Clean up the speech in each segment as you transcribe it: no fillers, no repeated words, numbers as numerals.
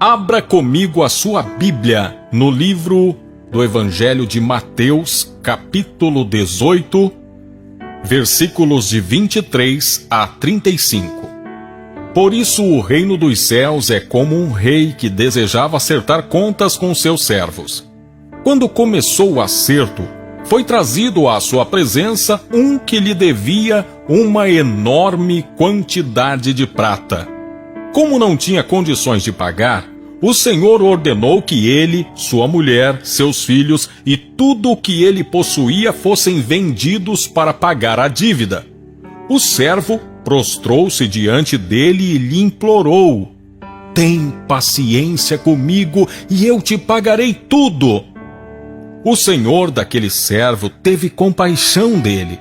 Abra comigo a sua Bíblia no livro do Evangelho de Mateus, capítulo 18, versículos de 23 a 35. Por isso o reino dos céus é como um rei que desejava acertar contas com seus servos. Quando começou o acerto, foi trazido à sua presença um que lhe devia uma enorme quantidade de prata. Como não tinha condições de pagar, o Senhor ordenou que ele, sua mulher, seus filhos e tudo o que ele possuía fossem vendidos para pagar a dívida. O servo prostrou-se diante dele e lhe implorou: "Tem paciência comigo e eu te pagarei tudo." O senhor daquele servo teve compaixão dele,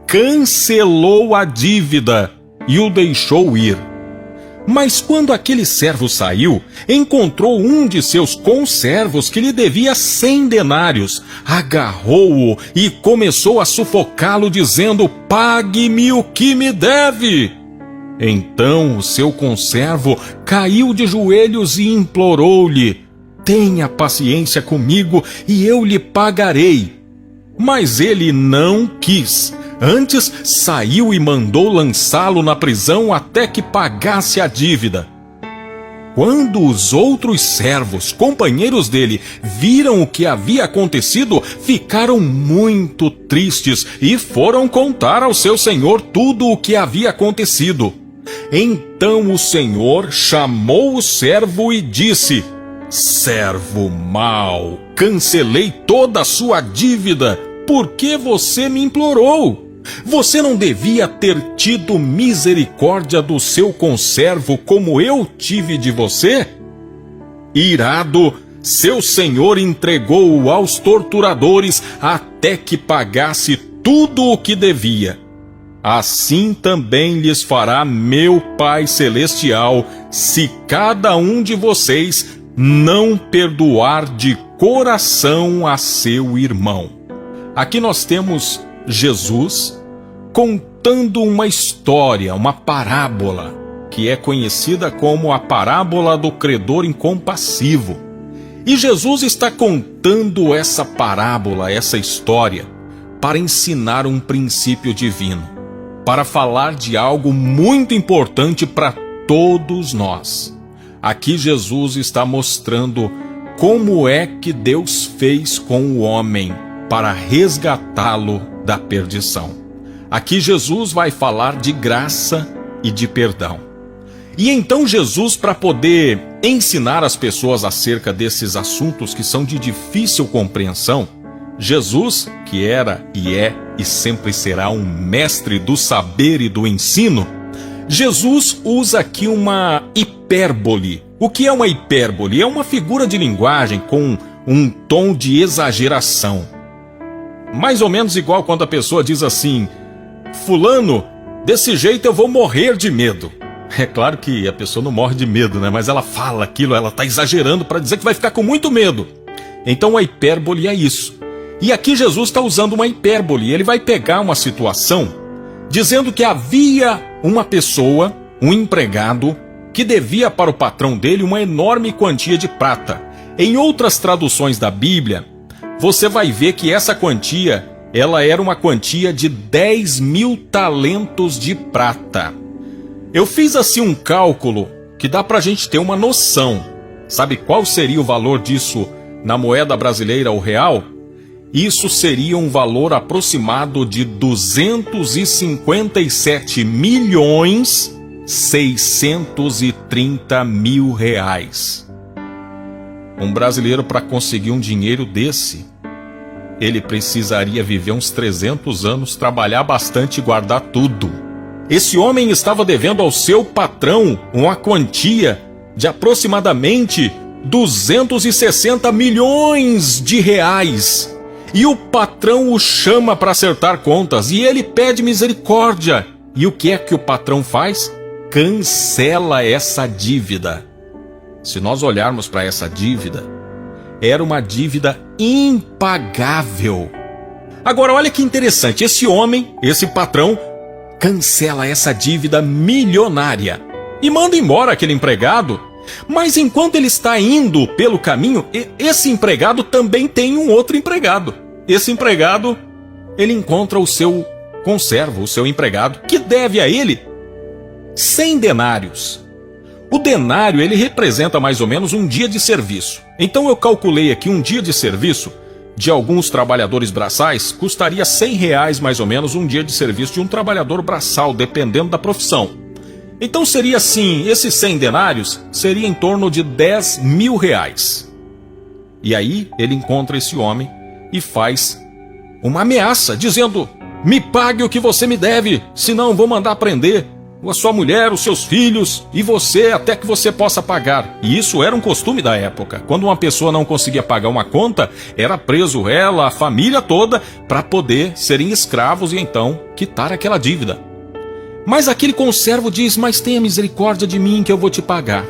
cancelou a dívida e o deixou ir. Mas quando aquele servo saiu, encontrou um de seus conservos que lhe devia 100 denários, agarrou-o e começou a sufocá-lo, dizendo: "Pague-me o que me deve." Então o seu conservo caiu de joelhos e implorou-lhe: "Tenha paciência comigo e eu lhe pagarei." Mas ele não quis. Antes, saiu e mandou lançá-lo na prisão até que pagasse a dívida. Quando os outros servos, companheiros dele, viram o que havia acontecido, ficaram muito tristes e foram contar ao seu senhor tudo o que havia acontecido. Então o senhor chamou o servo e disse: "Servo mau, cancelei toda a sua dívida, porque você me implorou. Você não devia ter tido misericórdia do seu conservo como eu tive de você?" Irado, seu senhor entregou-o aos torturadores até que pagasse tudo o que devia. Assim também lhes fará meu Pai Celestial, se cada um de vocês não perdoar de coração a seu irmão. Aqui nós temos Jesus contando uma história, uma parábola, que é conhecida como a parábola do credor incompassivo. E Jesus está contando essa parábola, essa história, para ensinar um princípio divino, para falar de algo muito importante para todos nós. Aqui Jesus está mostrando como é que Deus fez com o homem para resgatá-lo da perdição. Aqui Jesus vai falar de graça e de perdão. E então Jesus, para poder ensinar as pessoas acerca desses assuntos que são de difícil compreensão, Jesus, que era e é e sempre será um mestre do saber e do ensino, Jesus usa aqui uma hipérbole. O que é uma hipérbole? É uma figura de linguagem com um tom de exageração. Mais ou menos igual quando a pessoa diz assim: "Fulano, desse jeito eu vou morrer de medo." É claro que a pessoa não morre de medo, né? Mas ela fala aquilo, ela está exagerando para dizer que vai ficar com muito medo. Então a hipérbole é isso. E aqui Jesus está usando uma hipérbole. Ele vai pegar uma situação dizendo que havia uma pessoa, um empregado, que devia para o patrão dele uma enorme quantia de prata. Em outras traduções da Bíblia, você vai ver que essa quantia, ela era uma quantia de 10.000 talentos de prata. Eu fiz assim um cálculo que dá para a gente ter uma noção. Sabe qual seria o valor disso na moeda brasileira, o real? Isso seria um valor aproximado de 257.630.000 reais. Um brasileiro, para conseguir um dinheiro desse, ele precisaria viver uns 300 anos, trabalhar bastante e guardar tudo. Esse homem estava devendo ao seu patrão uma quantia de aproximadamente 260 milhões de reais. E o patrão o chama para acertar contas e ele pede misericórdia. E o que é que o patrão faz? Cancela essa dívida. Se nós olharmos para essa dívida, era uma dívida impagável. Agora, olha que interessante, esse homem, esse patrão, cancela essa dívida milionária e manda embora aquele empregado Mas enquanto ele está indo pelo caminho, esse empregado também tem um outro empregado. Esse empregado, ele encontra o seu conservo, o seu empregado, que deve a ele 100 denários. O denário, ele representa mais ou menos um dia de serviço. Então eu calculei aqui um dia de serviço de alguns trabalhadores braçais custaria R$100 mais ou menos um dia de serviço de um trabalhador braçal, dependendo da profissão. Então seria assim, esses 100 denários seria em torno de R$10.000. E aí ele encontra esse homem e faz uma ameaça, dizendo: me pague o que você me deve, senão vou mandar prender a sua mulher, os seus filhos e você, até que você possa pagar. E isso era um costume da época. Quando uma pessoa não conseguia pagar uma conta, era preso ela, a família toda, para poder serem escravos e então quitar aquela dívida. Mas aquele conservo diz: mas tenha misericórdia de mim que eu vou te pagar.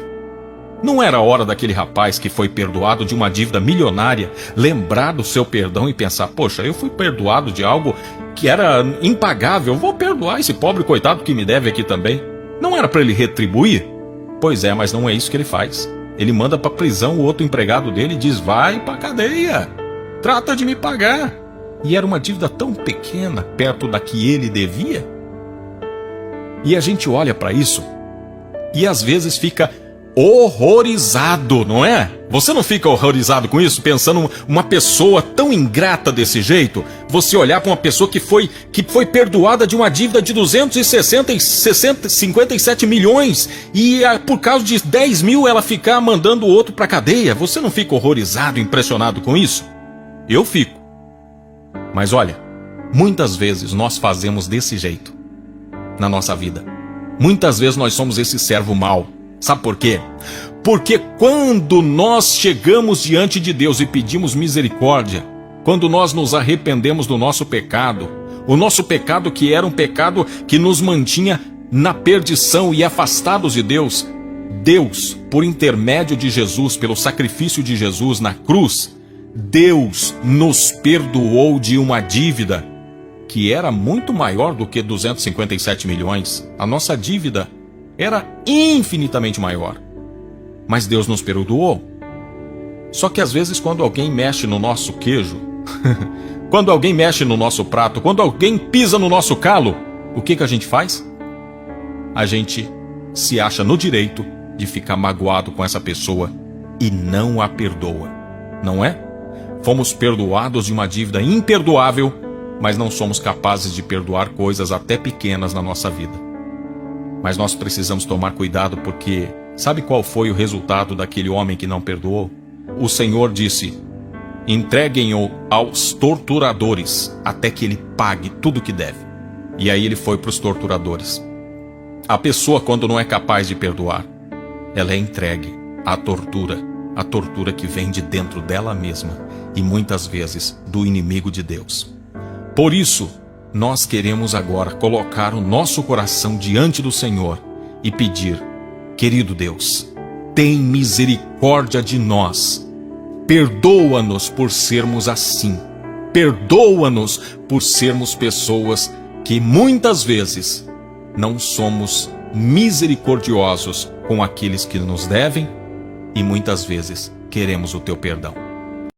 Não era a hora daquele rapaz que foi perdoado de uma dívida milionária lembrar do seu perdão e pensar: poxa, eu fui perdoado de algo que era impagável, vou perdoar esse pobre coitado que me deve aqui também. Não era para ele retribuir? Pois é, mas não é isso que ele faz. Ele manda para prisão o outro empregado dele e diz: vai para cadeia, trata de me pagar. E era uma dívida tão pequena perto da que ele devia. E a gente olha para isso e às vezes fica horrorizado, não é? Você não fica horrorizado com isso, pensando uma pessoa tão ingrata desse jeito? Você olhar para uma pessoa que foi perdoada de uma dívida de 257 milhões e por causa de 10 mil ela ficar mandando o outro para cadeia. Você não fica horrorizado, impressionado com isso? Eu fico. Mas olha, muitas vezes nós fazemos desse jeito na nossa vida. Muitas vezes nós somos esse servo mau. Sabe por quê? Porque quando nós chegamos diante de Deus e pedimos misericórdia, quando nós nos arrependemos do nosso pecado, o nosso pecado que era um pecado que nos mantinha na perdição e afastados de Deus, Deus, por intermédio de Jesus, pelo sacrifício de Jesus na cruz, Deus nos perdoou de uma dívida que era muito maior do que 257 milhões. A nossa dívida era infinitamente maior. Mas Deus nos perdoou. Só que às vezes quando alguém mexe no nosso queijo, quando alguém mexe no nosso prato, quando alguém pisa no nosso calo, o que a gente faz? A gente se acha no direito de ficar magoado com essa pessoa e não a perdoa, não é? Fomos perdoados de uma dívida imperdoável, mas não somos capazes de perdoar coisas até pequenas na nossa vida. Mas nós precisamos tomar cuidado, porque sabe qual foi o resultado daquele homem que não perdoou? O Senhor disse: entreguem-o aos torturadores até que ele pague tudo o que deve. E aí ele foi para os torturadores. A pessoa, quando não é capaz de perdoar, ela é entregue à tortura, a tortura que vem de dentro dela mesma e muitas vezes do inimigo de Deus. Por isso, nós queremos agora colocar o nosso coração diante do Senhor e pedir: querido Deus, tem misericórdia de nós. Perdoa-nos por sermos assim. Perdoa-nos por sermos pessoas que muitas vezes não somos misericordiosos com aqueles que nos devem e muitas vezes queremos o teu perdão.